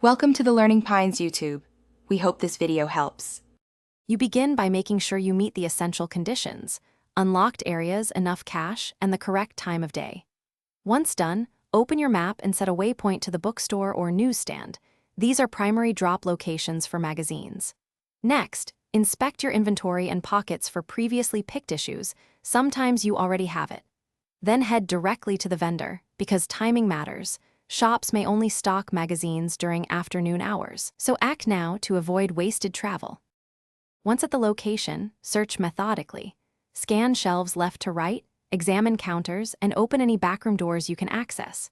Welcome to the Learning Pines YouTube. We hope this video helps. You begin by making sure you meet the essential conditions: unlocked areas, enough cash, and the correct time of day. Once done, open your map and set a waypoint to the bookstore or newsstand. These are primary drop locations for magazines. Next, inspect your inventory and pockets for previously picked issues. Sometimes you already have it. Then head directly to the vendor, because timing matters. Shops may only stock magazines during afternoon hours, so act now to avoid wasted travel. Once at the location, search methodically. Scan shelves left to right, examine counters, and open any backroom doors you can access.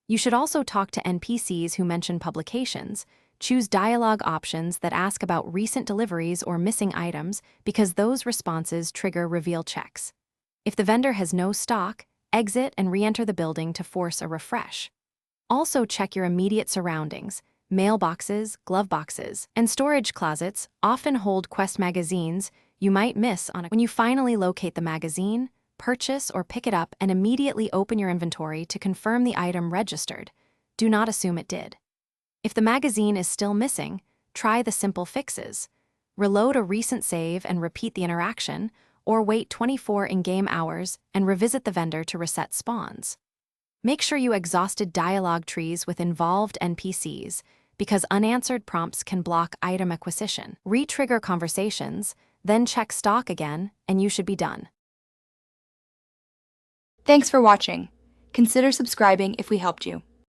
You should also talk to NPCs who mention publications. Choose dialogue options that ask about recent deliveries or missing items, because those responses trigger reveal checks. If the vendor has no stock, exit and re-enter the building to force a refresh. Also check your immediate surroundings. Mailboxes, glove boxes, and storage closets often hold quest magazines you might miss on When you finally locate the magazine, purchase or pick it up and immediately open your inventory to confirm the item registered. Do not assume it did. If the magazine is still missing, try the simple fixes. Reload a recent save and repeat the interaction, or wait 24 in-game hours and revisit the vendor to reset spawns. Make sure you exhausted dialogue trees with involved NPCs, because unanswered prompts can block item acquisition. Re-trigger conversations, then check stock again, and you should be done. Thanks for watching. Consider subscribing if we helped you.